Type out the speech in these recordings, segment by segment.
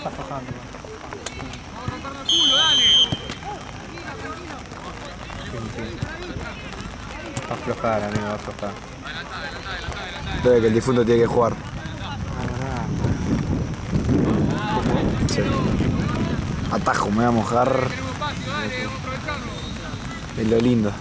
está aflojando. Va a aflojar, amigo, va a aflojar. Debe que el difunto tiene que jugar. Sí. Atajo, me voy a mojar. Es lo lindo.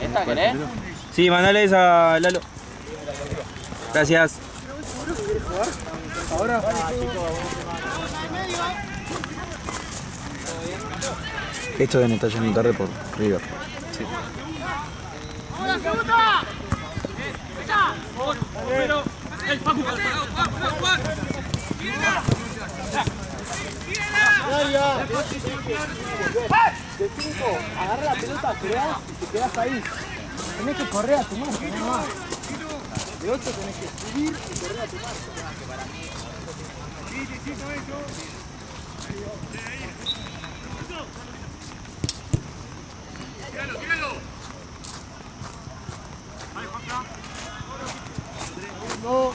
¿Esta querés? Sí, mandale esa a Lalo. Gracias. Ahora. Esto deben estar yendo tarde por River. Sí. De 5, agarra la pelota, creás y te quedás ahí. Tenés que correr a tu marca, no más. De 8 tenés que subir y correr a tu marca. No.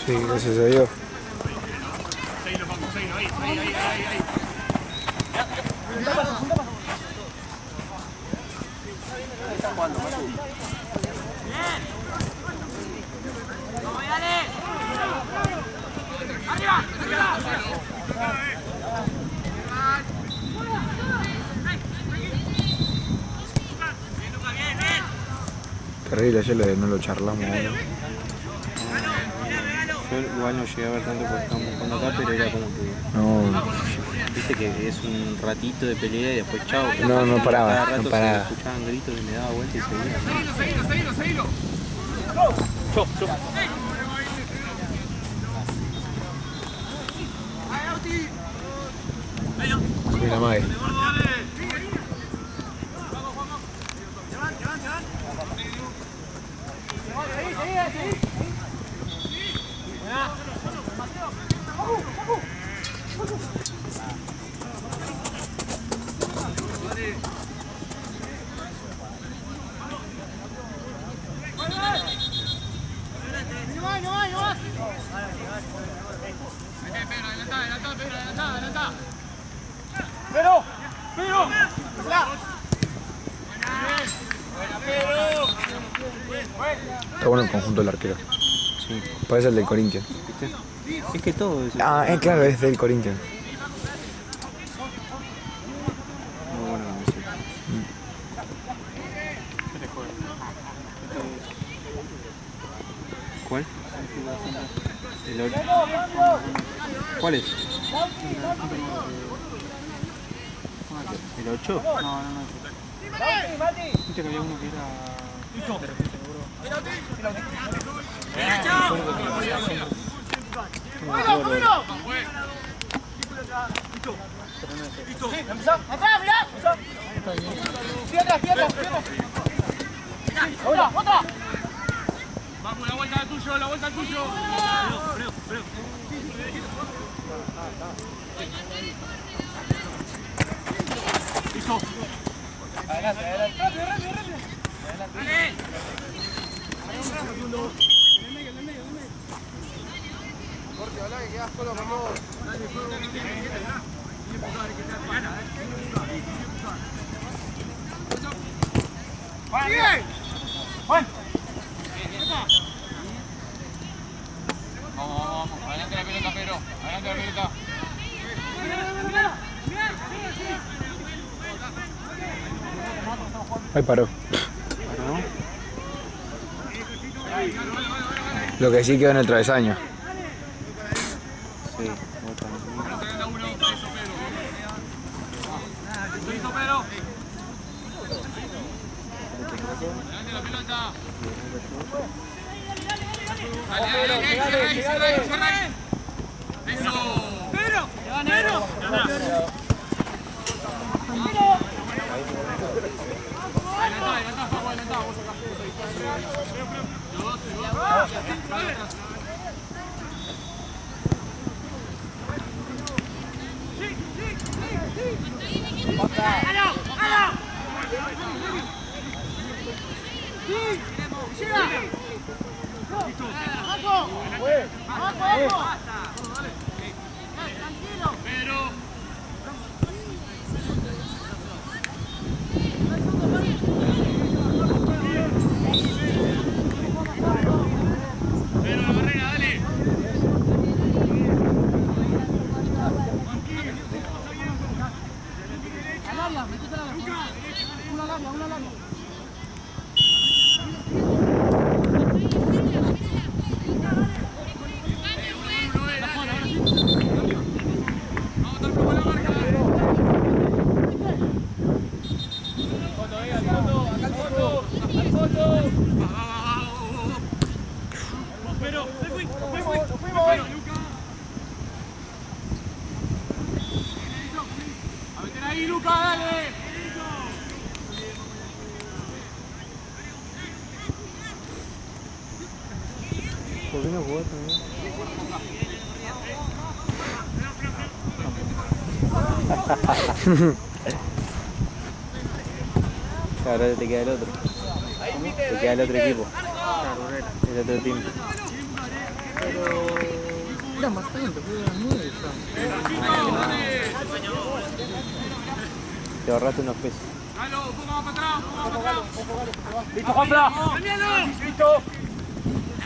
Sí, gracias a Dios. Terrible, ayer no lo charlamos. ¿No? Yo igual no llegué a ver tanto porque estábamos jugando acá, pero era como que... No, Viste que es un ratito de pelea y después chao. no paraba, Cada rato no paraba. se escuchaban gritos y me daba vuelta y seguía. Mira, Mae. Está bueno el conjunto del arquero. Sí. Parece el del Corinthians. ¿Viste? Es que todo eso. Ah, claro, es del Corinthians. Muy bueno, sí. ¿Cuál? El 8. ¿Cuál es? ¿El 8? No. Viste que había uno que era... De repente, ¡Otra! Vamos, la vuelta al tuyo, Listo. Adelante. Dale. Porque habla que quedas solo con vos. ¡Bien! ¡Juan! Vamos. Adelante la pelota, Pedro. Adelante la pelota. Ahí paró. Lo que sí quedó en el travesaño. Sí, ¿Por qué no jugó también? Ahora te queda el otro. Te queda el otro equipo. El otro team. Era más tarde, fue a las 9 Te ahorraste unos pesos. ¡Listo, Juanfra! ¡Listo!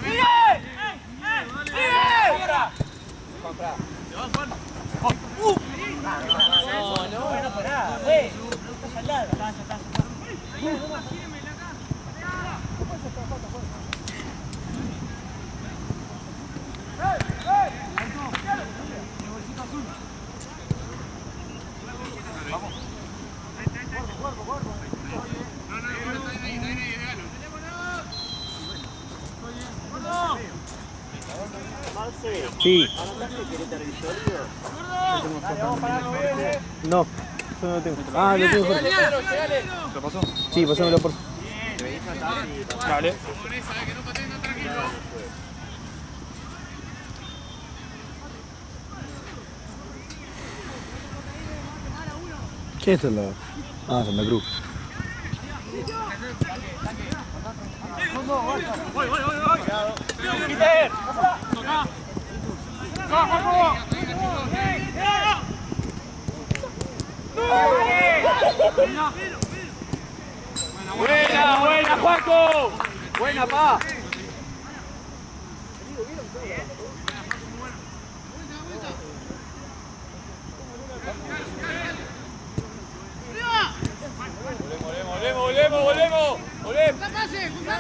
¡Sigue! ¡Juanfra! No pará, güey. Está saldado. Ya está. Sí. No, eso no lo tengo. Ah, lo tengo. ¿Lo pasó? Sí, pasámelo por. Dale. ¿Quién es el lado? Ah, Santa Cruz. ¡Peter! ¡Buena, Juanco! ¡Buena, pa! ¡Volvemos! ¡Pase! ¡Da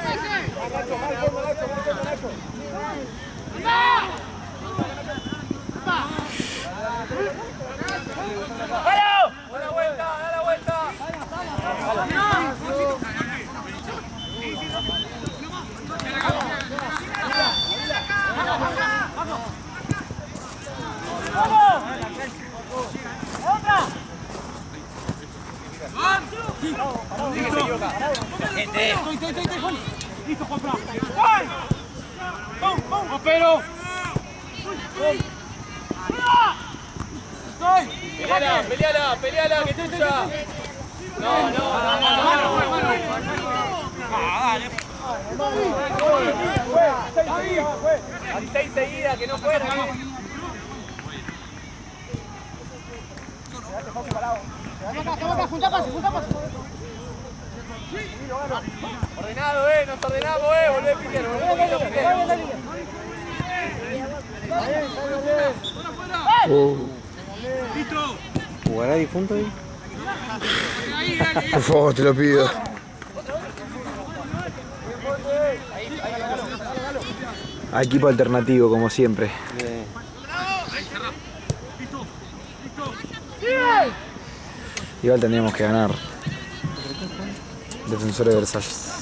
la vuelta! ¡Listo, Juanfra! ¡Vamos, pero! ¡Peleala, que es tuya! No. Dale. 6 seguidas, que no fuera. Junta pase. Ordenado, nos ordenamos, volvé Peter, ¿Listo? ¿Jugará difunto ahí? Por favor, te lo pido. Equipo alternativo, como siempre. Igual tendríamos que ganar. Defensor de Versalles.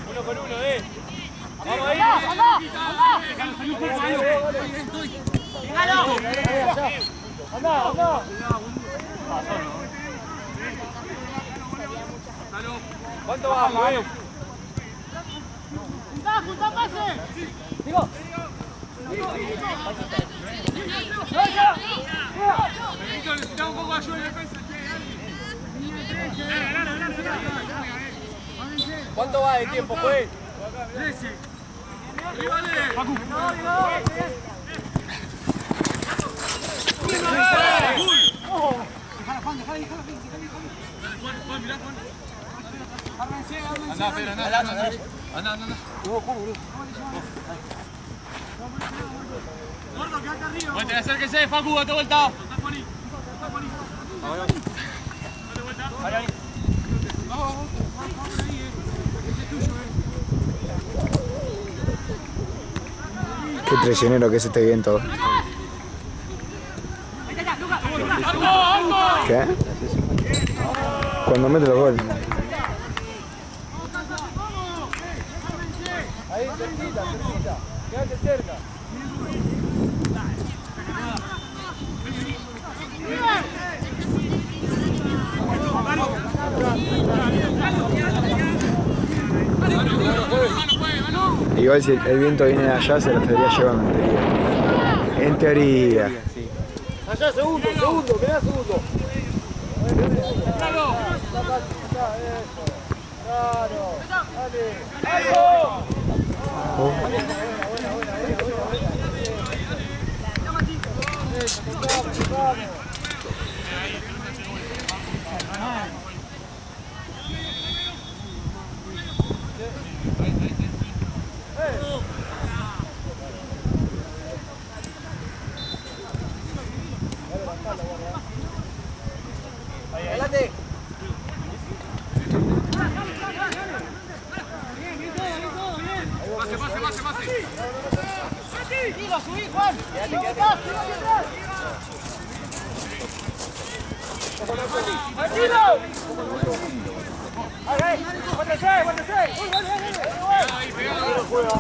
Uno con uno, vamos ahí. Anda. ¿Cuánto va, Manu? ¡Junta pase! ¡Digo! Necesitamos un poco de ayuda en defensa. ¿Cuánto va de tiempo, juez? 13. Facu. Anda, Pedro, anda. Gordo, quédate arriba. Vuelta, acérquese, Facu, date vuelta. Qué traicionero que es este viento. ¿Qué? Cuando mete el gol. Ahí, cerquita. Quédate cerca. Igual si el viento viene de allá se lo estaría llevando en teoría. Allá, segundo, queda segundo. Claro. Dale. ¡Algo! Adelante. Pase. Siga, subí, Juan. ¡Tranquilo! ¡Aguántese! Manolo juega.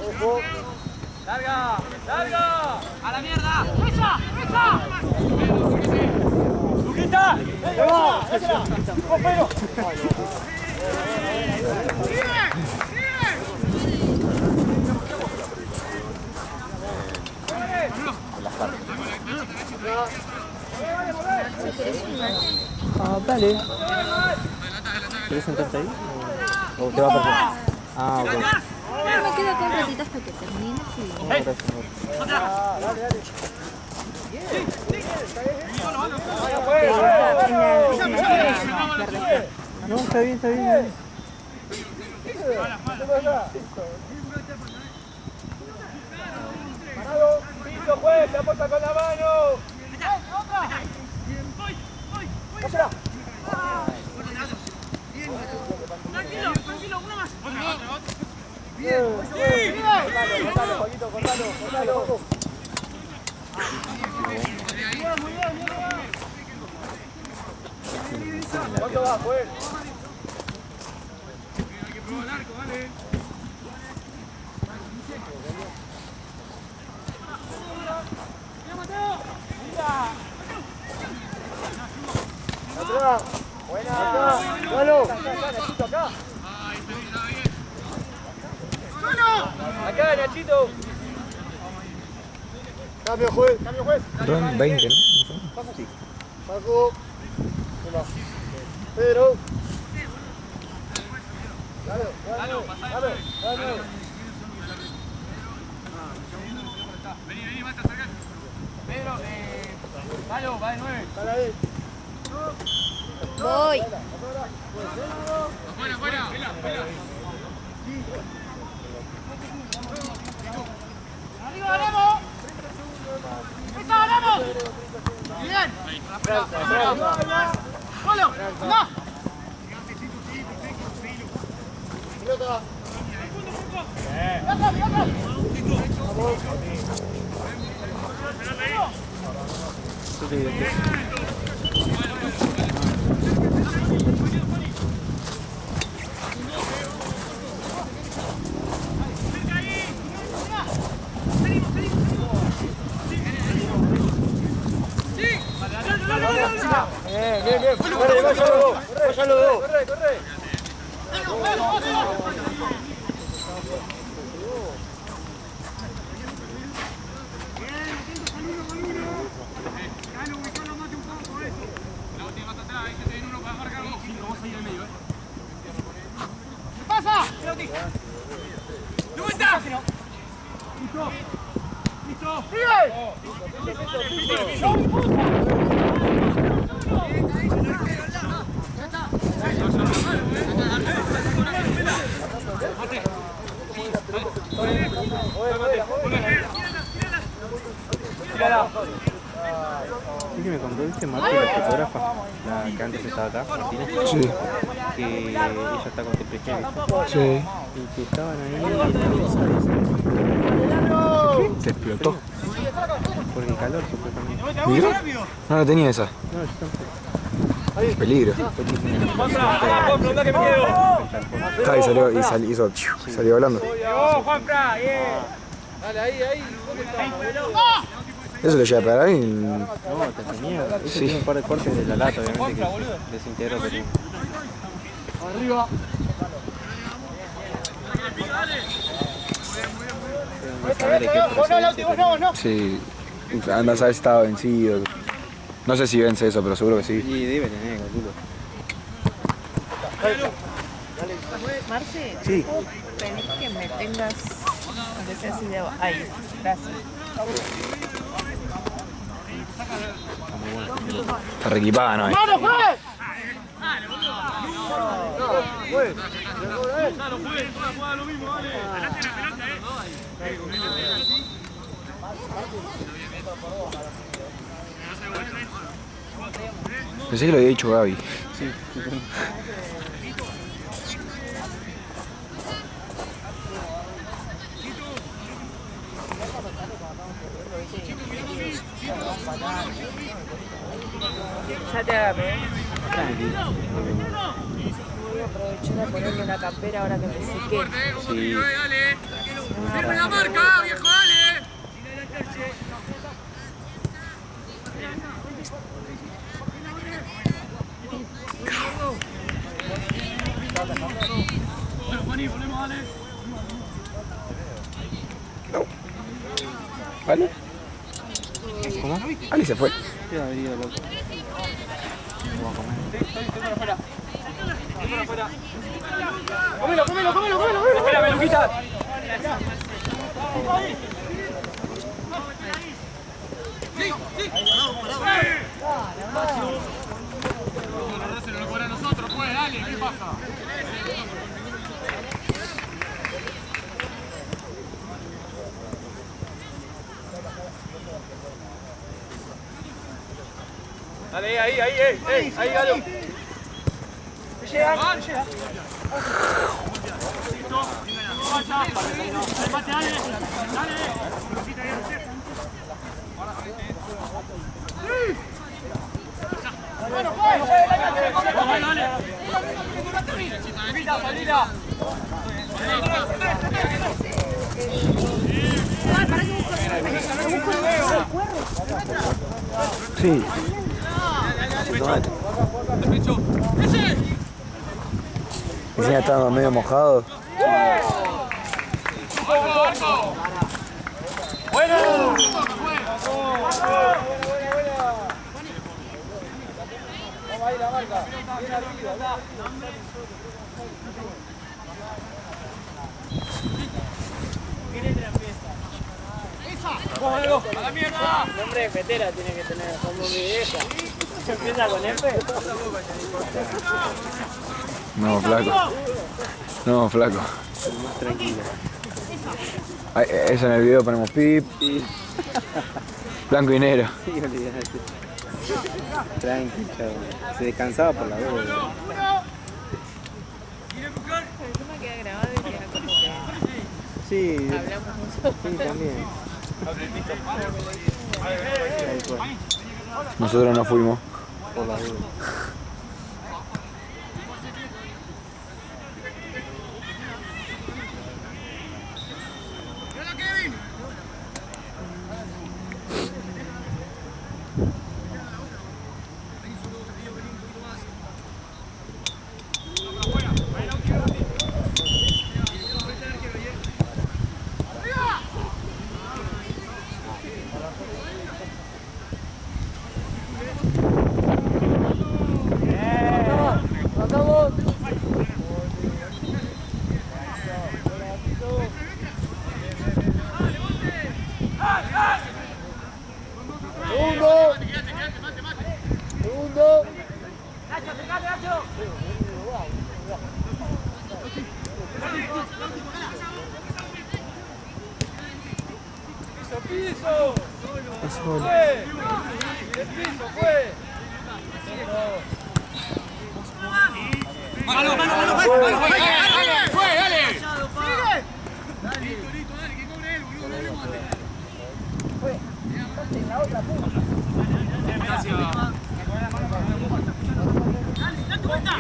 Ojo. ¡Larga! ¡A la mierda! ¡Esa! ¡Luquita! ¡Esa! ¡Copero! Dale. ¿Quieres sentarte ahí? ¿O te va a perder? Ah, ok. Me quedo acá un ratito hasta que termine. Sí. Gracias. No, está bien. Parado, piso, juez, se aporta con la mano. ¡Pásala! Tranquilo, una más. Bien. Cortalo, Paquito, cortalo. Muy bien. ¿Cuánto va, juez? Hay que probar el arco, dale. Atrás. Buena. Dalo. Nachito, acá. Acá, Nachito. Cambio, juez. Ron 20, ¿no? Paco. Pedro. Dale. Vení, Mata, acercate. Pedro, Palo, va de 9. Dale ahí. Voy. Afuera. ¡Arriba, ganamos! ¡Esta ganamos! ¡Bien! ¡Polo! ¡Anda! Pelota. Bien. Váyalo. Corre. ¿Qué pasa? ¡De vuelta! ¡Listo! Sí que me contó, ¿viste Marti, la fotógrafa? La que antes estaba acá, Martina. Sí. Que ella está con Teplején. Sí. Y que estaban ahí. Se explotó. Por el calor, supuestamente. ¿Mirá? No la tenía esa. No, yo tampoco. Peligro. ¡Pregunta que me quedo! Está, salió volando. Juanfra! ¡Bien! Dale, ahí. Eso le llega a pegar a mí. No, te tenía. Ese Sí. tiene un par de cortes de la lata, obviamente, que desintegró, pero... Arriba. No. Sí. Anda a saber si estaba vencido. No sé si vence eso, pero seguro que sí. Y debe tener, calculo. Marce, Sí. ¿puedo pedir que me tengas, aunque sea así de ahí? Gracias. Está reequipada, ¿no? ¡Mano, juez! Pensé que lo había dicho Gaby. Sí. Ya te agarré. Tranquilo. Voy a aprovechar a ponerme una campera ahora que me sequé. Sí. ¡Firme la marca, viejo, dale! ¿Vale? ¿Cómo? Ali se fue. Sí, ha venido loco. Vamos a comer. ¡Cómelo! Espérame, Luquita. Se lo cobra a nosotros, pues, dale, ¿qué pasa? Dale, ahí, Galo. Me llega. Remate, dale. Dale. Sí. Tomate. Encima estaba medio mojado. ¡Bueno! Ahí la marca, bien arriba. ¡Vamos, a la mierda! Nombre de petera tiene que tener como mi vieja. ¿Empieza con F? No, flaco. No, flaco. Más tranquilo. Ay, eso en el video ponemos pip. Sí. Blanco y negro. Sí, olvidate. Tranqui, chavo. Se descansaba por la duda. Pero encima queda grabado y queda como que Sí, hablamos mucho. sí, también. Tal cual, Nosotros no fuimos. por la duda. ¡Piso! ¡Fue! ¡El piso fue! ¡Mano, mano, mano! ¡Dale! ¡Fue, dale! ¡Sigue! Listo, listo, dale, que cobre él, boludo. Fue. En la otra punta. Gracias. ¡Dale vuelta!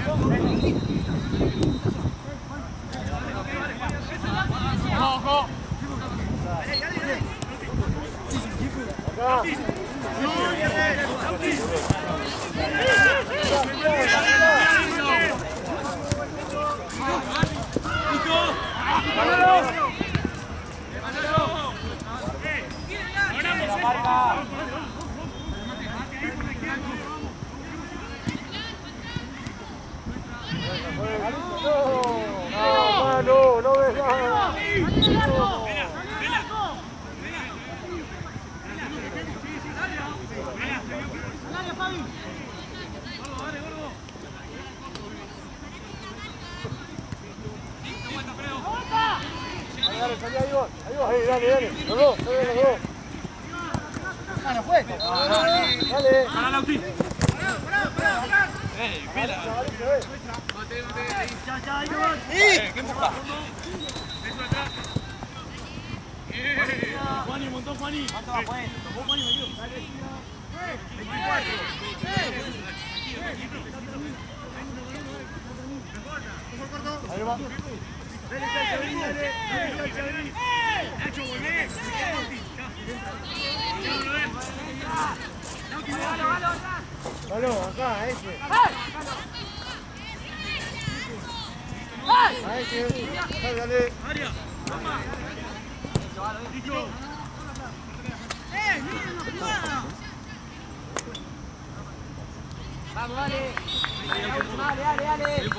¡Ojo! No, no ves nada. Dale, salí ahí vos, ahí, dale, los dos, los dos. Ah, no fue. Dale. ¡Para Lauti! ¡Pila! ¿Qué empuja? Eso atrás. Juani, un montón, Juani. ¿Cuánto va, Juan? Tomó Juani, me dio. 24. Ahí va. Nacho, volvé. Valo, acá, ese. A ese. Dale. María. Listo. Vamos, dale. Dale.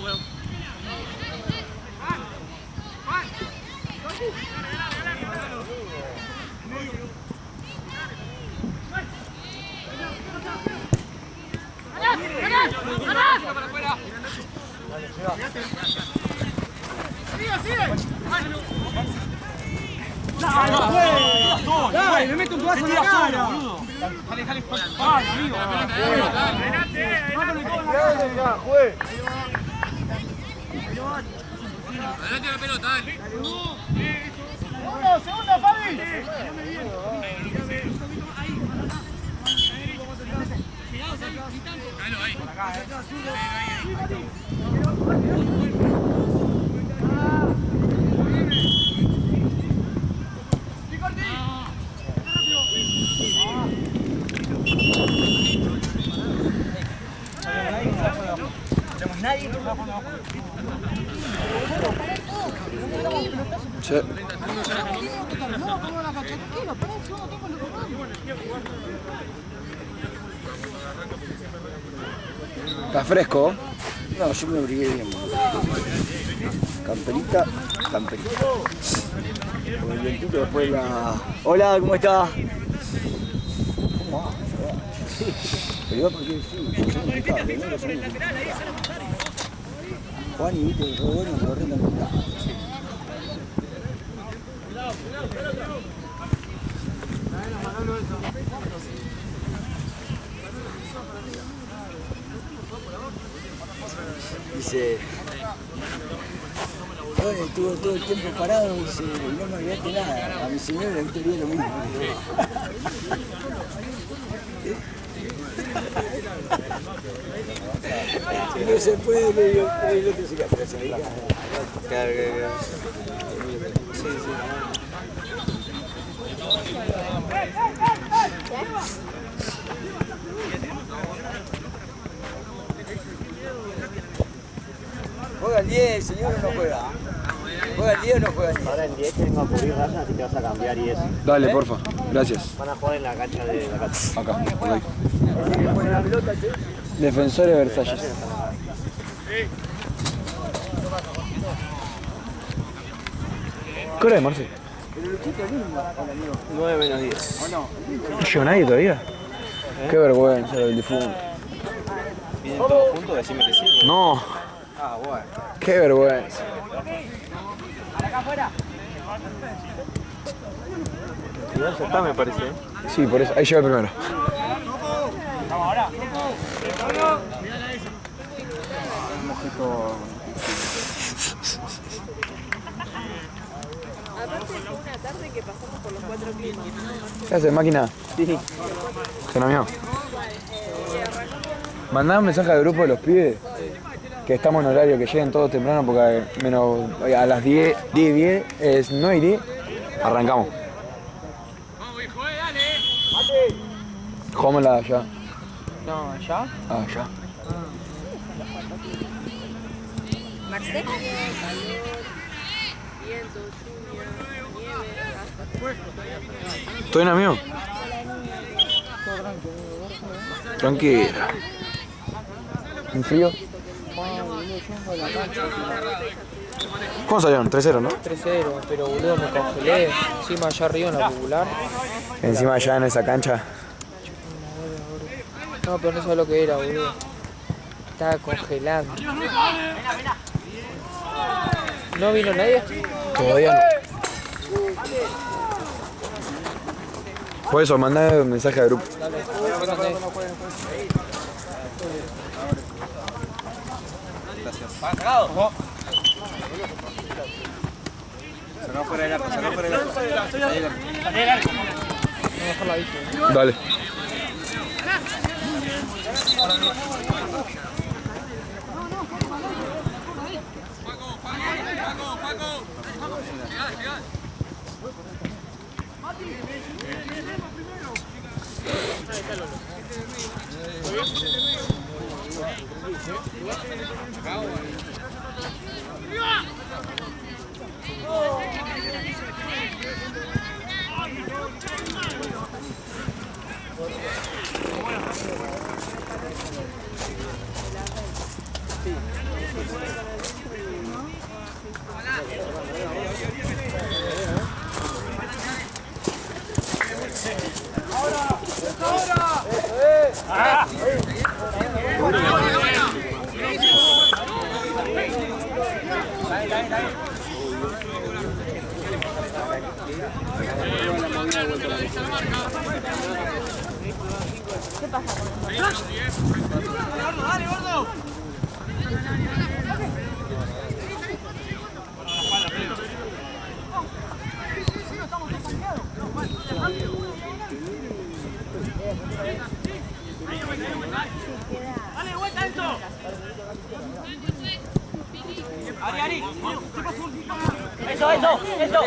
¡Dale, me meto un pedazo en la cara! ¡Dale, dale! ¡Dale, amigo! Ya, juez. ¡Adelante la pelota, dale! ¡Segunda, Fabi! ¡Dale, ahí! Sí. ¿Está fresco? No, yo me abrigué bien. Camperita, camperita. Con el vientito después la... Hola, ¿cómo está? ¿Cómo va? Pero igual porque sí, Juan y viste, todo bueno, se lo rentan con la... 'Dice, estuvo todo el tiempo parado, dice, y no me olvidaste nada. A mi señora le gustaría lo mismo. Y no se puede, le digo, el otro se pero se dedica. Claro. Sí. ¿Juega el 10, señor, o no juega? ¿Juega el 10 o no juega el 10? Ahora el 10 tengo a cubrir rayas, así que vas a cambiar y eso. Dale, porfa. Gracias. Van a jugar en la cancha de la casa. Acá, por ahí. ¿Quién pone la pelota, che? Defensores Versalles. ¿Qué hora es, Marce? 9 menos 10. ¿No llegó nadie todavía? Qué vergüenza el difunto. ¿Vienen todos juntos? Decime que sí. No, Ah, bueno. qué vergüenza. Igual ya está, me parece. Sí, por eso. Ahí llega el primero. ¿Qué haces, máquina? Sí. Se nos mío. Mandá un mensaje al grupo de los pibes que estamos en horario, que lleguen todos temprano porque a las 10, 10, 9 y 10 arrancamos. Jugámosla allá. No, ¿allá? Ah, ya. Marcelo. ¿Todo bien, amigo? Tranquila. ¿Un frío? ¿Cómo salieron? 3-0, ¿no? 3-0, pero boludo me congelé. Encima allá arriba en la popular. Encima allá en esa cancha. No, pero no sabía lo que era, boludo. Estaba congelando. ¿No vino nadie? Todavía no. Por eso, mandá un mensaje al grupo. Dale, fíjate. Sacá fuera del arco, sacá fuera del arco. No dejar la bici. Dale.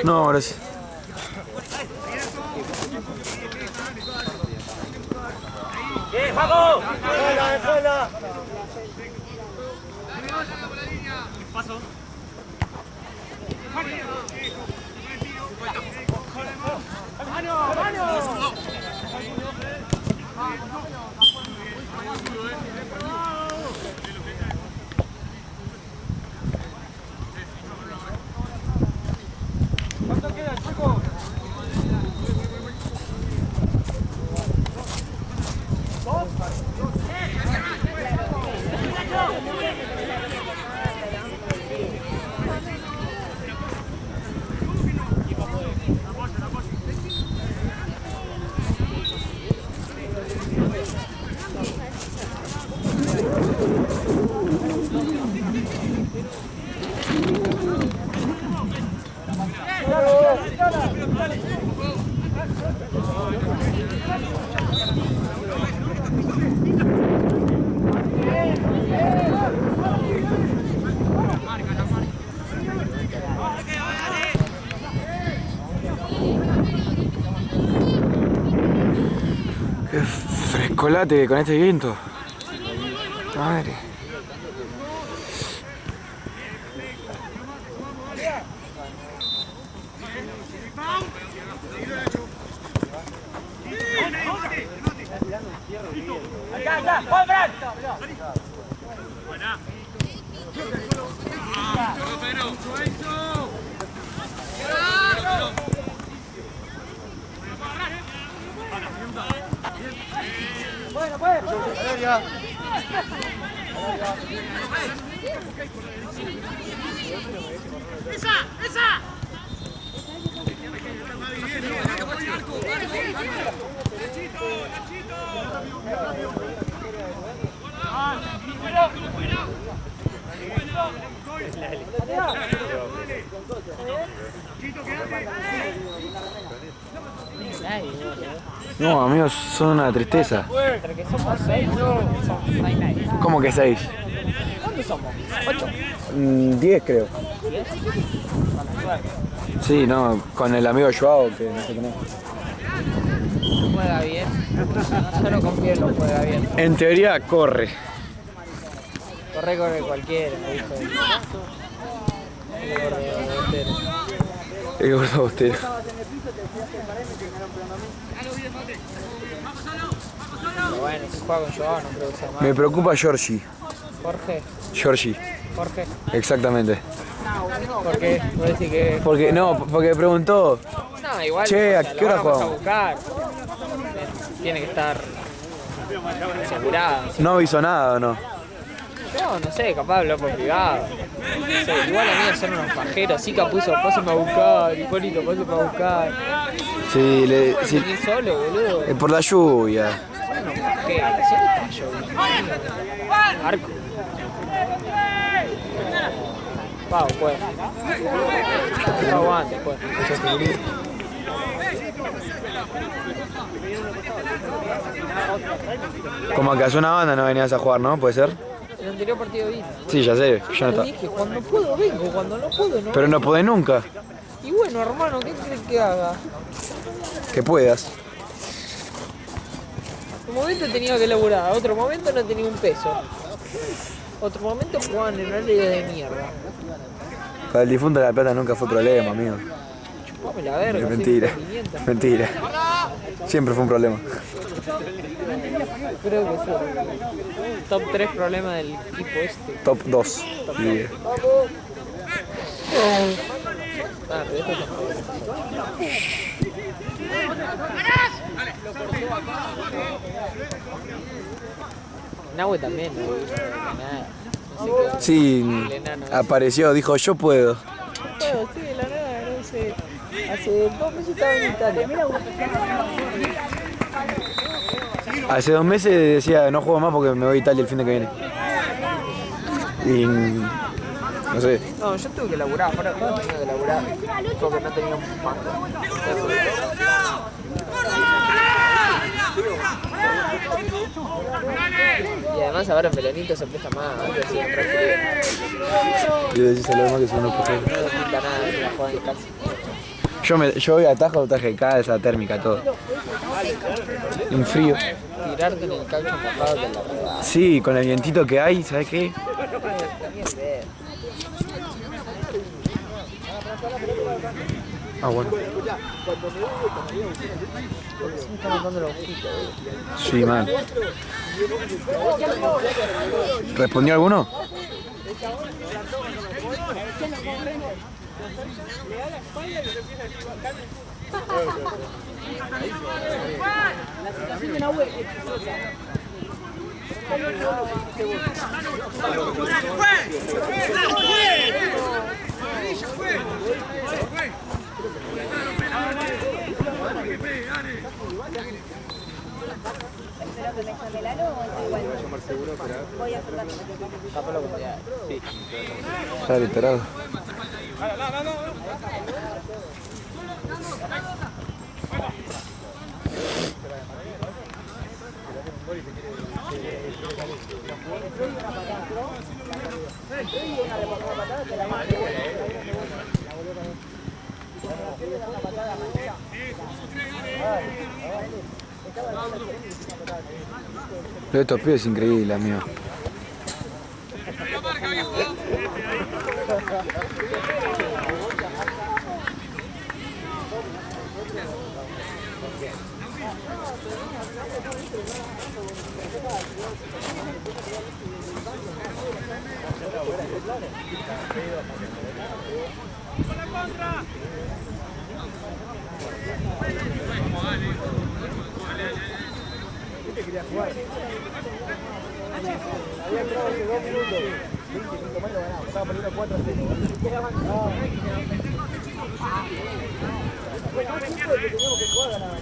No, gracias. ¿Cuánto queda, chicos? Qué frescolate con este viento. Madre. No, amigos, son una tristeza. Pero que somos 6, no hay nadie. ¿Cómo que 6? ¿Cuántos somos? 8. 10 creo. Sí, no, con el amigo Joao, que no sé quién es. Juega bien. Yo no confío en lo juega bien. En teoría corre. Corre cualquiera, hijo de... El gordo bostero. Pero bueno, si juega con Joao no creo que sea malo. Me preocupa Georgie. Jorge. Exactamente. ¿Por qué? ¿Vos decís que...? Porque preguntó. No, igual. Che, o ¿a sea, qué lo hora vamos a jugamos? buscar. Tiene que estar asegurado. No avisó nada, ¿o no? No sé, capaz habló por privado. No sé, igual a mí son unos pajeros. Zika puso, pásenme a buscar, Hipólito, pásenme a buscar. Sí, sí, Venir solo, boludo. por la lluvia. Bueno, ¿qué? Siempre está lloviendo. Arco. Pau, pues. No aguante, pues. Como que hace una banda no venías a jugar, ¿no? ¿Puede ser? El anterior partido vino. Sí, ya sé, yo no Te estaba. dije, cuando puedo vengo, cuando no puedo no. Pero no podés nunca. Y bueno, hermano, ¿qué crees que haga? Que puedas. Un momento tenía que laburar, otro momento no tenía un peso. Otro momento jugaban en horario de mierda. Para el difunto la plata nunca fue problema, amigo. Chupame la verga, Es mentira. soy 500. Mentira. Siempre fue un problema. Creo que fue top 3 problemas del equipo este. Top 2. Ah, pero esto es Nahue también, no hizo nada. No sé qué. Sí, El enano. apareció, dijo yo puedo. Bueno, sí, de la nada, no sé. Hace 2 meses estaba en Italia. Hace 2 meses decía no juego más porque me voy a Italia el fin de que viene. Y no sé. No, yo tuve que laburar, fuera de todo tenía que laburar. Porque no tenía un mango. Y además ahora en Peronito se presta más, antes hacía re frío. Y decís a lo demás que son unos pajeros. No pinta nada, se la juega en casa. Yo voy a Tajo, traje calza, térmica, todo. Y un frío. Tirarte en el caucho mojado de la rueda. Sí, con el vientito que hay, ¿sabes qué? Ah, bueno. Sí, man. ¿Respondió alguno? Espero que me llame Lalo o igual. Voy a jugar. Sí. Está literado. Lo de estos pibes es increíble, amigo. Había entrado hace 2 minutos. 25 más lo ganamos. Estaba poniendo 4-0. Fue todo el tiempo de que teníamos que jugar ganar.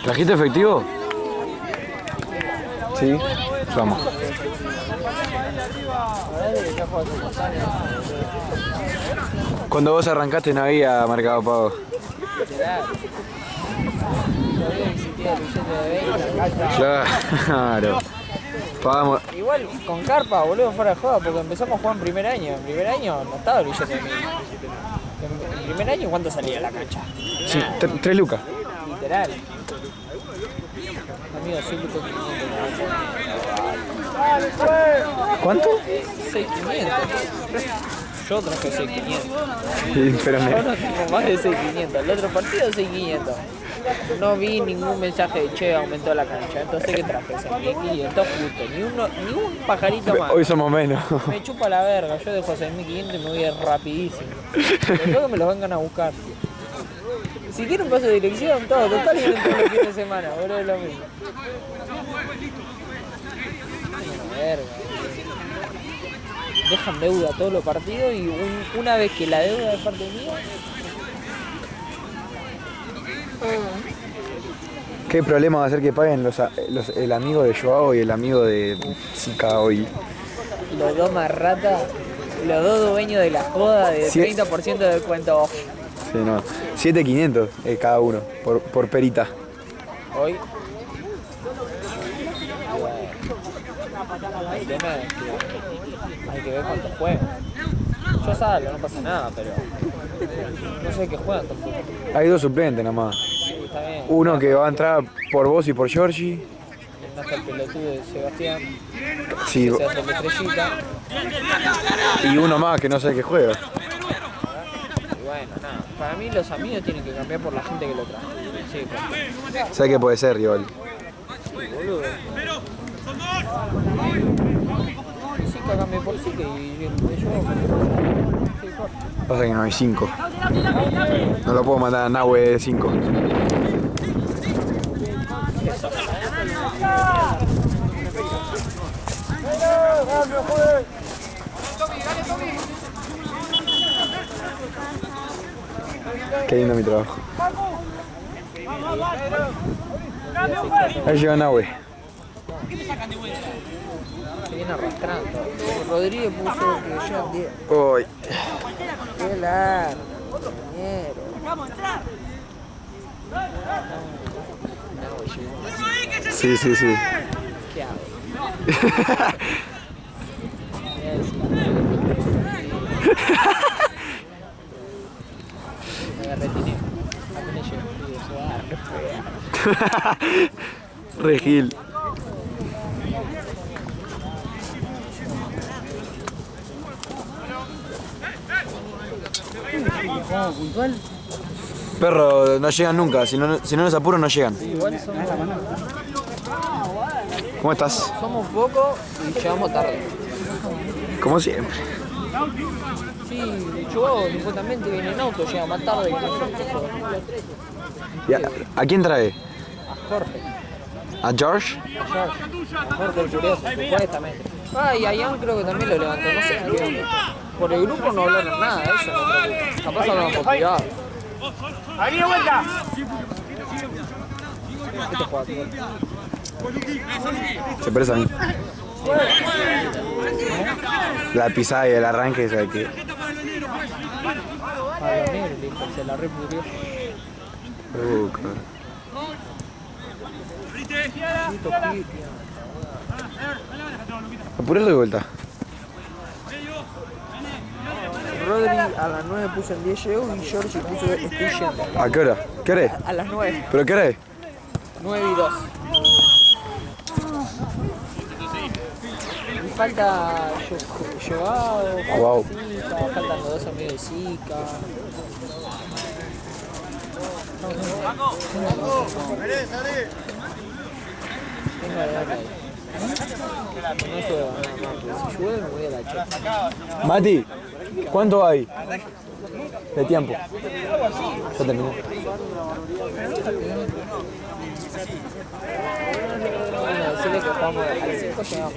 ¿Trajiste efectivo? Sí, vamos. Cuando vos arrancaste no había marcado pago. Claro. Pagamos. Igual con carpa, boludo, fuera de joda, porque empezamos a jugar en primer año. En primer año no estaba el billete de 1000. En primer año, ¿cuánto salía la cancha? Sí, 3 lucas. Literal. Amigo, soy Luco 500. ¿Cuánto? 6500. Yo traje 6500. Sí, pero Yo no tengo más de 6500. El otro partido 6500. No vi ningún mensaje de che, aumentó la cancha. Entonces, ¿qué traje? 6500 justo. Ni un pajarito más. Hoy somos menos. Me chupa la verga. Yo dejo 6500 y me voy a ir rapidísimo. Después que me los vengan a buscar. Si quieren paso de dirección, todo. Total, vienen todos los fines de semana. Boludo, es lo mismo. Verga. Dejan deuda todos los partidos y una vez que la deuda es parte mía. ¿Qué problema va a ser que paguen el amigo de Joao y el amigo de Zika hoy? Los dos más ratas, los dos dueños de la joda de 30% de descuento off. Sí, no. 7.500 cada uno, por perita. Hoy. El tema es que hay que ver cuánto juegan. Yo salgo, no pasa nada, pero no sé qué juegan tampoco. Hay 2 suplentes nomás. Sí, está bien. Uno que va a entrar por vos y por Giorgi. No está el pelotudo de Sebastián, Sí, que se hace la estrellita. y uno más que no sé qué juega. Y bueno, nada. Para mí los amigos tienen que cambiar por la gente que lo trae. Sí, pues. ¿Sabes qué puede ser, Rival? Boludo. Zika cambia por Zika y yo. Pasa que no hay 5. No lo puedo mandar a Nahue de 5. Qué lindo mi trabajo. Ahí llega Nahue. Se viene arrastrando. Rodríguez puso que llevan 10. Uy. Qué largo, compañero. Sí, sí, sí. ¿Qué hago? Me retiné. Apenas llegué. Re Gil. Perro, no llegan nunca. Si no les apuro, no llegan. Igual ¿Cómo estás? somos pocos y llegamos tarde. Como siempre. Sí, yo supuestamente viene en auto, llega más tarde que nosotros. ¿A quién trae? A Jorge. ¿A George? Jorge el curioso, supuestamente. Ah, y a Ian creo que también lo levantó, no sé qué onda. Por el grupo no hablaron nada de eso, no creo. Capaz hablaron por privado. ¡Ahí de vuelta! Este juega, Se parece a mí. La pisada y el arranque, ¿sabes qué? Palomero, dijo, se la repudrió. Claro. Apurarlo de vuelta. Rodri a las 9 puso en 10 llego y George puso estoy yendo. ¿A qué hora? ¿Qué hora es? A las 9. ¿Pero qué hora es? 9 y 2. Y falta Joao, Wow. Zika, faltan los dos amigos de Zika. Tengo de ganas ahí. No juego nada más, porque si llueve me voy a la choca. Mati, ¿cuánto hay de tiempo? Ya terminé. Bueno, decirle que jugamos al 5 llegamos.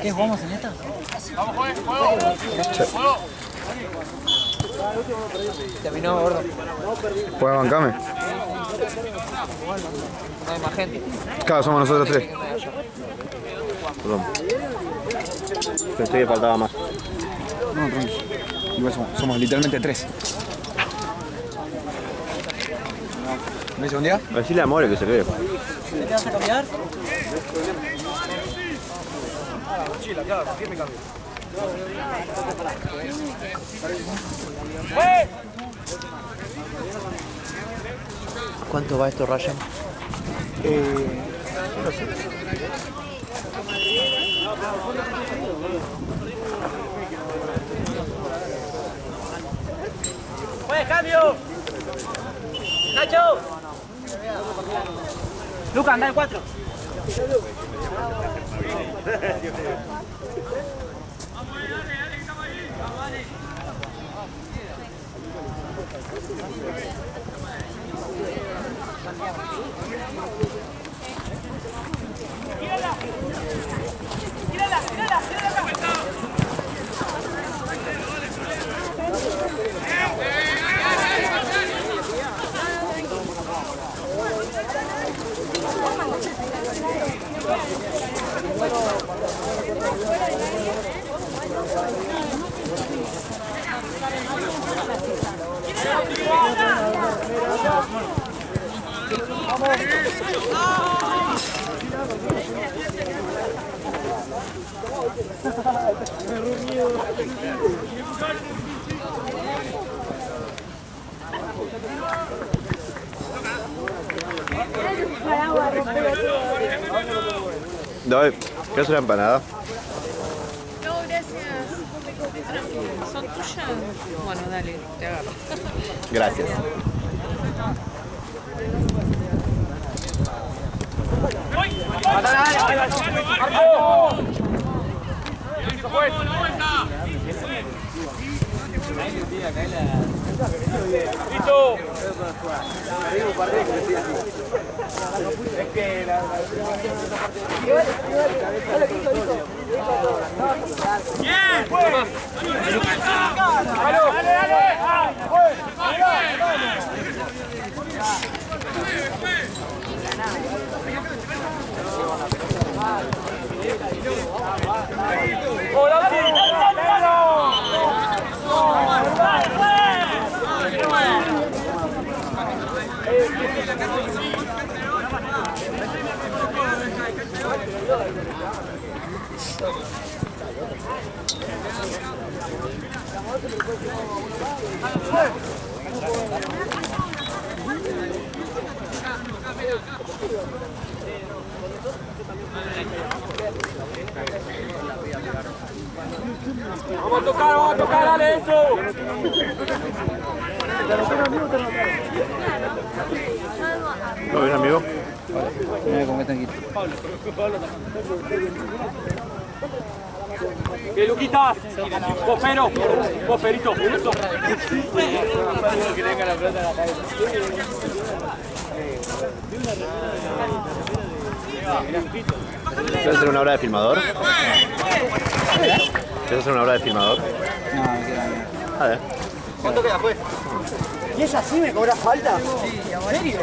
¿Qué jugamos en esta? ¡Vamos, juego! Terminó, gordo. ¿Puedes bancarme? No hay más gente. Claro, somos nosotros tres. Perdón. Pensé que faltaba más. No, tranqui. Igual somos literalmente tres. ¿Me dice un día? Decirle a More que se quede. ¿Te vas a cambiar? ¿Cuánto va esto, Ryan? No sé. ¡Pues, cambio! ¡Nacho! Lucas, anda el 4. Doy, ¿qué es una empanada? No, gracias. ¿Son tuyas? Bueno, dale, te agarro. Gracias. ¡Listo! ¡Bien! ¡Dale, dale! ¡Hola, vamos a tocar, dale eso. ¿Todo bien, amigo? Mira cómo están aquí. Luquitas, vos Pero, vos Perito, eso. ¿Quieres hacer una obra de filmador? ¿Quieres hacer una obra de filmador? No, me queda bien. A ver. ¿Cuánto queda, pues? ¿Y es así? ¿Me cobras falta? Sí, ¿en serio?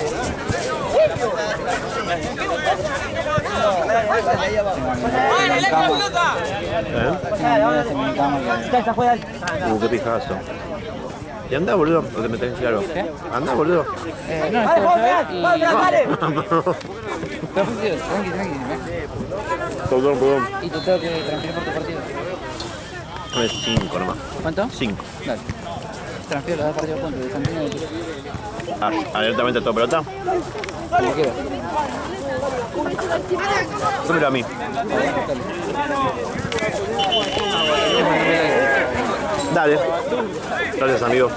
Qué pijazo. ¿Y anda, boludo? ¿O te metes en algo? ¿Qué? ¿Anda, boludo? No, ¡Vale, vos, dale! Tranqui, tranqui. Perdón, perdón. Y te tengo que transferir por tu partido. Es 5 nomás. ¿Cuánto? 5. Dale. Transfiero los dos partidos juntos, de Santino y de Chile. ¿Abiertamente todo pelota? Como quieras. Dámelo a mí. Dale. Gracias, amigo.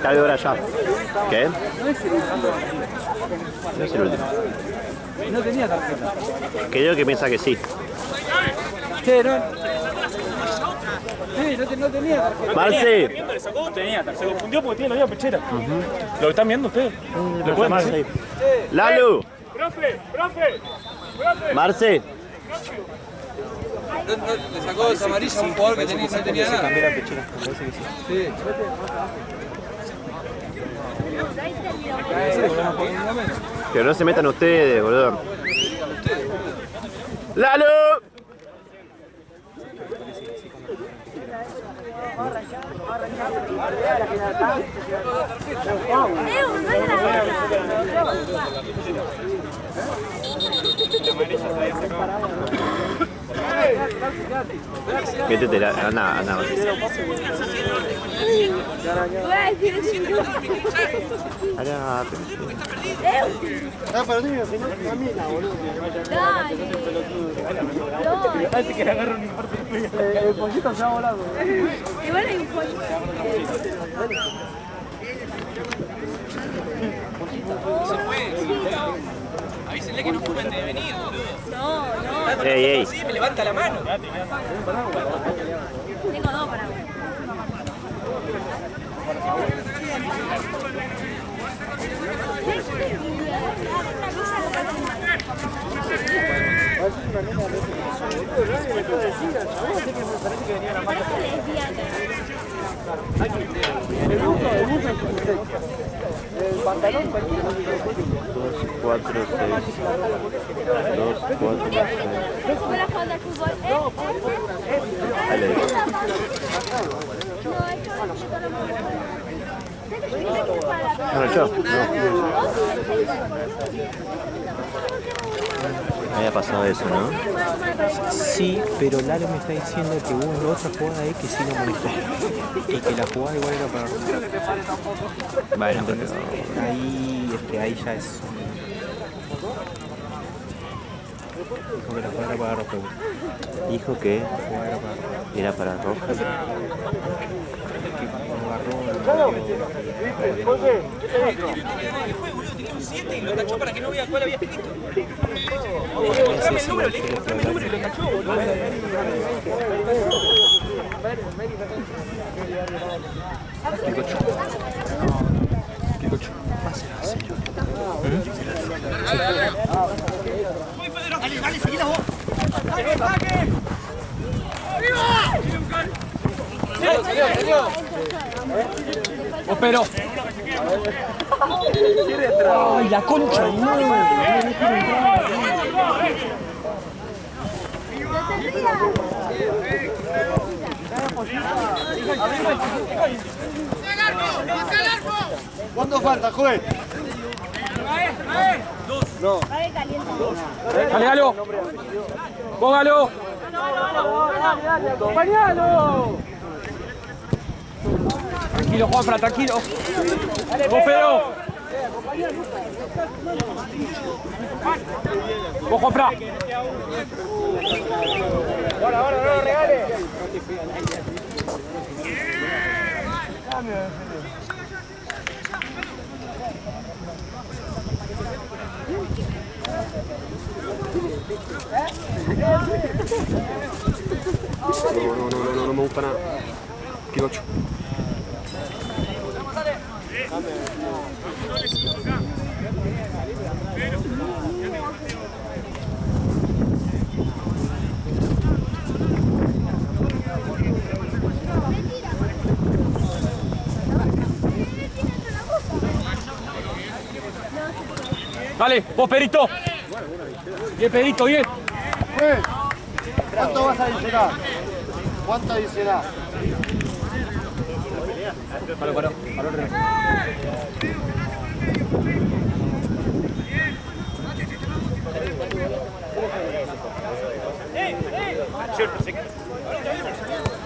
Cabe ahora ya. ¿Qué? No es el último. No tenía tarjeta. Creo que piensa que sí. Che, no. Sí, no tenía tarjeta. Marce. Tenía, se confundió porque tiene la misma pechera. ¿Lo están viendo ustedes? ¿Lo pueden decir? Lalu. ¡Profe! Marce. Le sacó esa amarilla a un jugador que no tenía nada. Cambié la pechera, me parece que sí. Sí. Que no se metan ustedes, boludo. ¡Lalu! Métete, anda. Ah, pero digo, si no camina, boludo. Dale. Que le agarro un infarto. El pollito se va volando. Igual hay un pollo. Avísenle que no fumen de venir, boludo. No. Ey. Sí, me levanta la mano. Tengo dos para mí. El pantalón, 2, 4, 6. 2, 4, 6. ¿Cómo la falda de fútbol? Dale. No, yo. No. Me había pasado eso, ¿no? Sí, pero Lalo me está diciendo que hubo una otra jugada ahí que sí lo molestó. Y que la jugada igual era para romper. Bueno, Entonces, ahí ya es. Dijo que la jugada era para roja. Dijo que La jugada era para roja. era para roja. Que lo agarró, José, ¿qué te dijo? Dale, seguila vos. Pero. ¡Ay, la concha! ¡No! ¿Cuánto falta, juez? No. ¡Dale, Galo! ¡Póngalo! ¡Acompañalo! Tranquilo, Juanfra, tranquilo. ¡Vos, Pedro! ¡Vos, Juanfra! ¡Ahora, no lo regales! No me gusta nada. Quiero 8. Dale, vos, Perito. Bien, Perito, bien. Juez, ¿cuánto vas a adicionar? ¿Cuánto adicionar? Paró.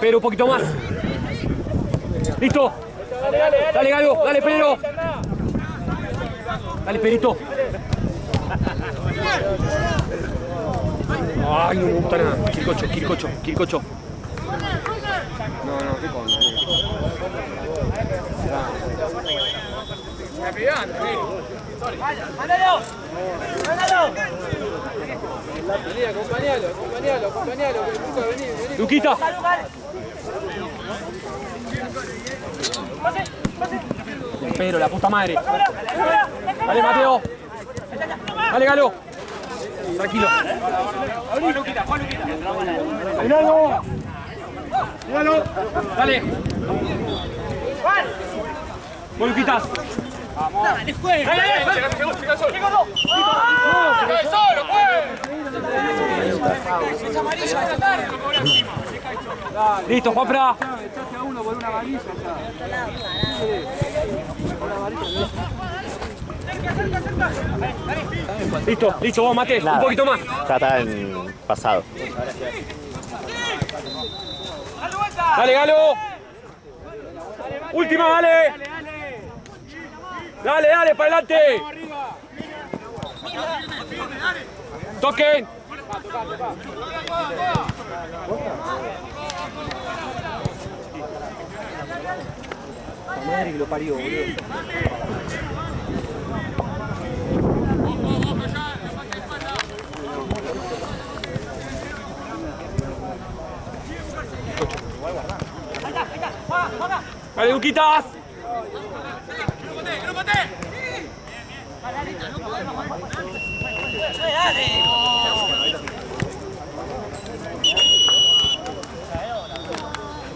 Pero un poquito más. Listo. Dale, Galo. Dale, Pedro. Dale, Perito. Ay, no me gusta nada. Quircocho. No, qué con. Acompañalo. Luquita. Pedro, la puta madre. Dale, Mateo. Dale, Galo. Tranquilo. Míralo. Dale. Vos, Luquitas. Dale, juez. ¡Solo, listo, Juanfra. Listo, vos, Mate. Un poquito más. Ya está en pasado. Dale, Galo. Última, dale. Dale, para adelante. Toquen. La madre que lo parió, boludo. Dale, Luquitas. Dale.